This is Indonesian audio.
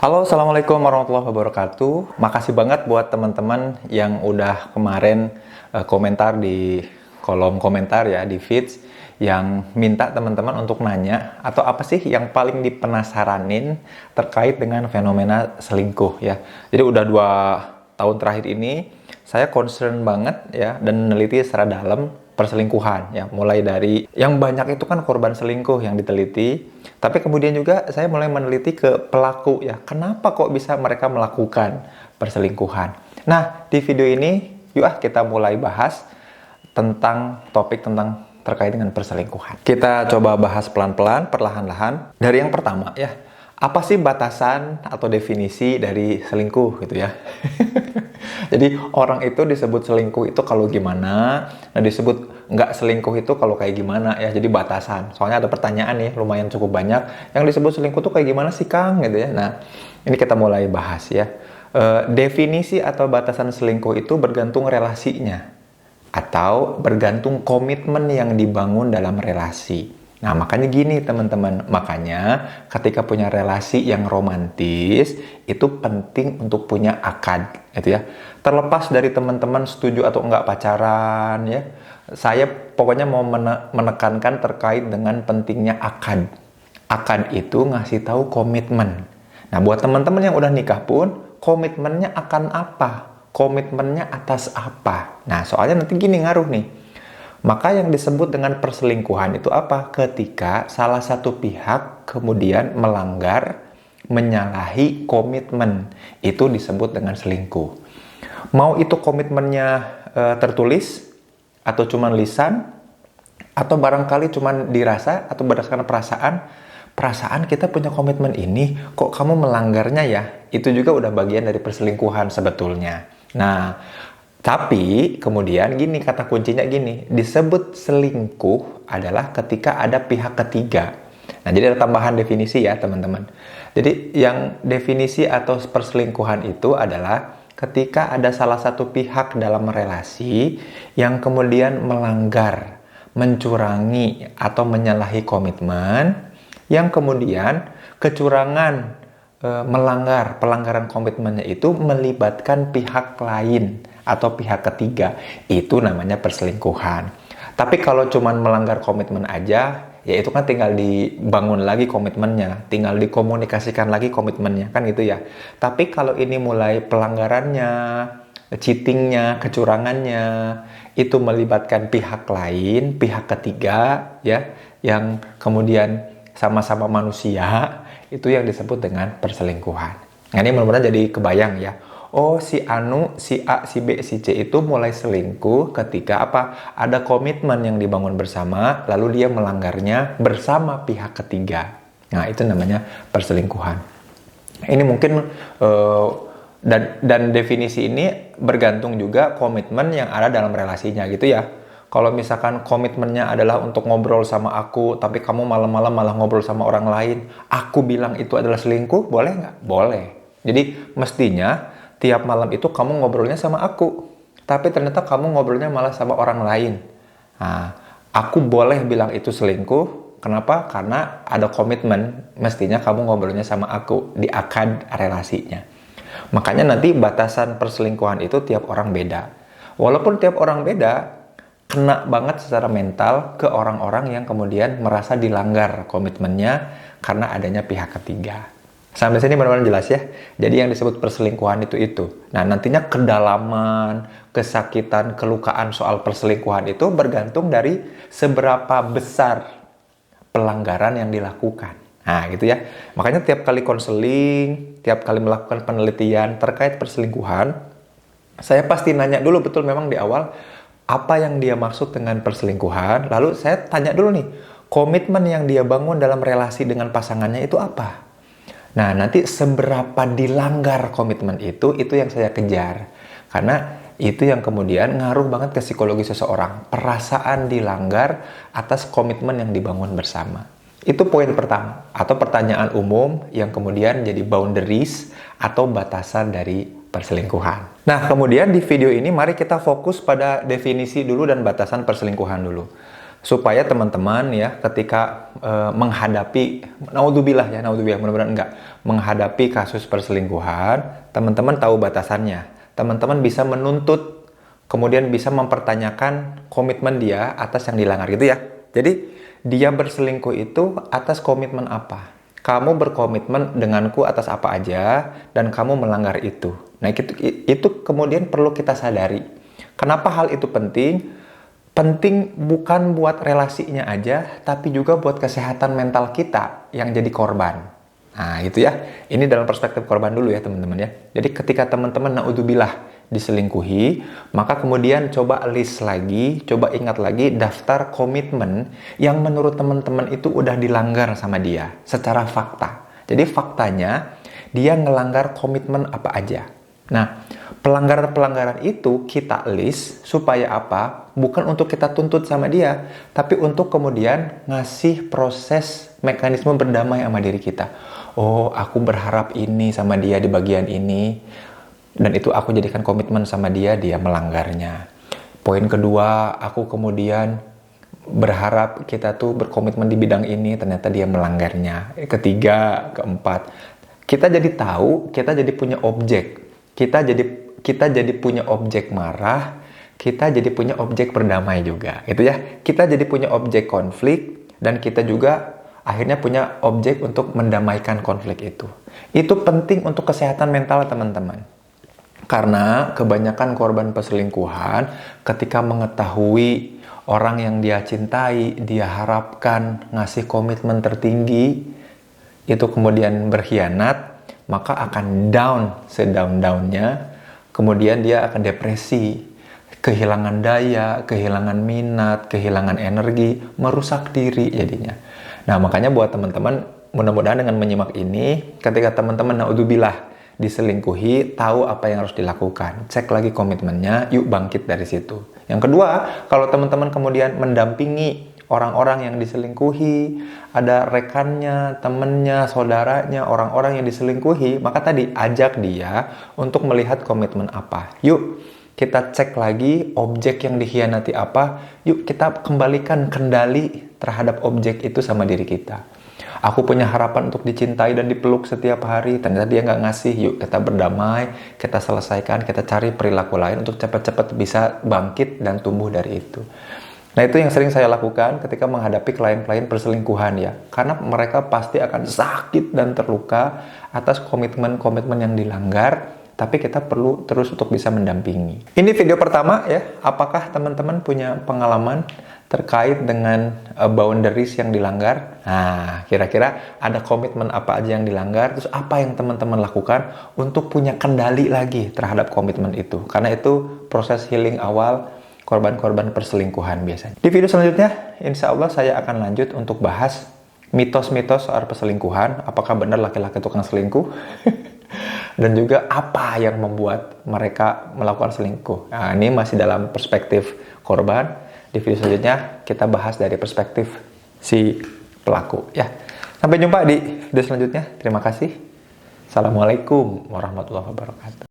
Halo, Assalamualaikum warahmatullahi wabarakatuh. Makasih banget buat teman-teman yang udah kemarin komentar di kolom komentar ya, di feeds, yang minta teman-teman untuk nanya, atau apa sih yang paling dipenasaranin terkait dengan fenomena selingkuh ya. Jadi udah 2 tahun terakhir ini, saya concern banget ya, dan meneliti secara dalam perselingkuhan ya, mulai dari yang banyak itu kan korban selingkuh yang diteliti, tapi kemudian juga saya mulai meneliti ke pelaku ya, kenapa kok bisa mereka melakukan perselingkuhan. Nah, di video ini yuk kita mulai bahas tentang topik tentang terkait dengan perselingkuhan. Kita coba bahas pelan-pelan, perlahan-lahan. Dari yang pertama ya, apa sih batasan atau definisi dari selingkuh gitu ya? Jadi orang itu disebut selingkuh itu kalau gimana, nah disebut nggak selingkuh itu kalau kayak gimana ya. Jadi batasan. Soalnya ada pertanyaan nih lumayan cukup banyak, yang disebut selingkuh tuh kayak gimana sih Kang gitu ya. Nah ini kita mulai bahas ya. Definisi atau batasan selingkuh itu bergantung relasinya atau bergantung komitmen yang dibangun dalam relasi. Nah, makanya gini teman-teman, makanya ketika punya relasi yang romantis, itu penting untuk punya akad, gitu ya. Terlepas dari teman-teman setuju atau enggak pacaran, ya. Saya pokoknya mau menekankan terkait dengan pentingnya akad. Akad itu ngasih tahu komitmen. Nah, buat teman-teman yang udah nikah pun, komitmennya akan apa? Komitmennya atas apa? Nah, soalnya nanti gini ngaruh nih. Maka yang disebut dengan perselingkuhan itu apa? Ketika salah satu pihak kemudian melanggar, menyalahi komitmen. Itu disebut dengan selingkuh. Mau itu komitmennya tertulis, atau cuman lisan, atau barangkali cuman dirasa, atau berdasarkan perasaan kita punya komitmen ini, kok kamu melanggarnya ya? Itu juga udah bagian dari perselingkuhan sebetulnya. Nah, tapi kemudian gini, kata kuncinya gini, disebut selingkuh adalah ketika ada pihak ketiga. Nah, jadi ada tambahan definisi ya teman-teman. Jadi yang definisi atau perselingkuhan itu adalah ketika ada salah satu pihak dalam relasi yang kemudian melanggar, mencurangi atau menyalahi komitmen, yang kemudian kecurangan, pelanggaran komitmennya itu melibatkan pihak lain atau pihak ketiga, itu namanya perselingkuhan. Tapi kalau cuman melanggar komitmen aja, ya itu kan tinggal dibangun lagi komitmennya, tinggal dikomunikasikan lagi komitmennya, kan gitu ya. Tapi kalau ini mulai pelanggarannya, cheatingnya, kecurangannya, itu melibatkan pihak lain, pihak ketiga, ya, yang kemudian sama-sama manusia, itu yang disebut dengan perselingkuhan. Nah, ini mudah-mudahan jadi kebayang ya. Oh, si Anu, si A, si B, si C itu mulai selingkuh ketika apa? Ada komitmen yang dibangun bersama, lalu dia melanggarnya bersama pihak ketiga. Nah, itu namanya perselingkuhan. Ini mungkin dan definisi ini bergantung juga komitmen yang ada dalam relasinya gitu ya. Kalau misalkan komitmennya adalah untuk ngobrol sama aku, tapi kamu malam-malam malah ngobrol sama orang lain, aku bilang itu adalah selingkuh, boleh nggak? Boleh. Jadi mestinya tiap malam itu kamu ngobrolnya sama aku, tapi ternyata kamu ngobrolnya malah sama orang lain. Nah, aku boleh bilang itu selingkuh. Kenapa? Karena ada komitmen, mestinya kamu ngobrolnya sama aku, di akad relasinya. Makanya nanti batasan perselingkuhan itu tiap orang beda. Walaupun tiap orang beda, kena banget secara mental ke orang-orang yang kemudian merasa dilanggar komitmennya karena adanya pihak ketiga. Sampai sini benar-benar jelas ya. Jadi yang disebut perselingkuhan itu. Nah, nantinya kedalaman, kesakitan, kelukaan soal perselingkuhan itu bergantung dari seberapa besar pelanggaran yang dilakukan. Nah, gitu ya. Makanya tiap kali konseling, tiap kali melakukan penelitian terkait perselingkuhan, saya pasti nanya dulu betul memang di awal apa yang dia maksud dengan perselingkuhan. Lalu saya tanya dulu nih, komitmen yang dia bangun dalam relasi dengan pasangannya itu apa? Nah, nanti seberapa dilanggar komitmen itu yang saya kejar. Karena itu yang kemudian ngaruh banget ke psikologi seseorang. Perasaan dilanggar atas komitmen yang dibangun bersama. Itu poin pertama. Atau pertanyaan umum yang kemudian jadi boundaries atau batasan dari perselingkuhan. Nah, kemudian di video ini mari kita fokus pada definisi dulu dan batasan perselingkuhan dulu. supaya teman-teman ya ketika menghadapi naudzubillah mudah-mudahan enggak menghadapi kasus perselingkuhan, teman-teman tahu batasannya. Teman-teman bisa menuntut, kemudian bisa mempertanyakan komitmen dia atas yang dilanggar gitu ya. Jadi dia berselingkuh itu atas komitmen apa? Kamu berkomitmen denganku atas apa aja dan kamu melanggar itu. Nah, itu kemudian perlu kita sadari. Kenapa hal itu penting? Penting bukan buat relasinya aja, tapi juga buat kesehatan mental kita yang jadi korban. Nah, itu ya. Ini dalam perspektif korban dulu ya, teman-teman ya. Jadi ketika teman-teman naudzubillah diselingkuhi, maka kemudian coba list lagi, coba ingat lagi daftar komitmen yang menurut teman-teman itu udah dilanggar sama dia secara fakta. Jadi faktanya dia ngelanggar komitmen apa aja. Nah, pelanggaran-pelanggaran itu kita list supaya apa? Bukan untuk kita tuntut sama dia, tapi untuk kemudian ngasih proses mekanisme berdamai sama diri kita. Oh, aku berharap ini sama dia di bagian ini, dan itu aku jadikan komitmen sama dia, dia melanggarnya. Poin kedua, aku kemudian berharap kita tuh berkomitmen di bidang ini, ternyata dia melanggarnya. Ketiga, keempat, kita jadi tahu, kita jadi punya objek. Kita jadi punya objek marah, kita jadi punya objek berdamai juga, gitu ya. Kita jadi punya objek konflik, dan kita juga akhirnya punya objek untuk mendamaikan konflik itu. Itu penting untuk kesehatan mental teman-teman. Karena kebanyakan korban perselingkuhan ketika mengetahui orang yang dia cintai, dia harapkan ngasih komitmen tertinggi, itu kemudian berkhianat, maka akan down sedown-downnya, kemudian dia akan depresi, kehilangan daya, kehilangan minat, kehilangan energi, merusak diri jadinya. Nah, makanya buat teman-teman, mudah-mudahan dengan menyimak ini, ketika teman-teman naudzubillah diselingkuhi, tahu apa yang harus dilakukan. Cek lagi komitmennya, yuk bangkit dari situ. Yang kedua, kalau teman-teman kemudian mendampingi orang-orang yang diselingkuhi, ada rekannya, temennya, saudaranya, orang-orang yang diselingkuhi, maka tadi ajak dia untuk melihat komitmen apa. Yuk, kita cek lagi objek yang dikhianati apa, yuk kita kembalikan kendali terhadap objek itu sama diri kita. Aku punya harapan untuk dicintai dan dipeluk setiap hari, ternyata dia nggak ngasih, yuk kita berdamai, kita selesaikan, kita cari perilaku lain untuk cepat-cepat bisa bangkit dan tumbuh dari itu. Nah, itu yang sering saya lakukan ketika menghadapi klien-klien perselingkuhan ya. Karena mereka pasti akan sakit dan terluka atas komitmen-komitmen yang dilanggar, tapi kita perlu terus untuk bisa mendampingi. Ini video pertama ya. Apakah teman-teman punya pengalaman terkait dengan boundaries yang dilanggar? Nah, kira-kira ada komitmen apa aja yang dilanggar, terus apa yang teman-teman lakukan untuk punya kendali lagi terhadap komitmen itu. Karena itu proses healing awal korban-korban perselingkuhan biasanya. Di video selanjutnya, insya Allah saya akan lanjut untuk bahas mitos-mitos soal perselingkuhan. Apakah benar laki-laki tukang selingkuh? Dan juga apa yang membuat mereka melakukan selingkuh. Nah, ini masih dalam perspektif korban. Di video selanjutnya, kita bahas dari perspektif si pelaku. Ya. Sampai jumpa di video selanjutnya. Terima kasih. Assalamualaikum warahmatullahi wabarakatuh.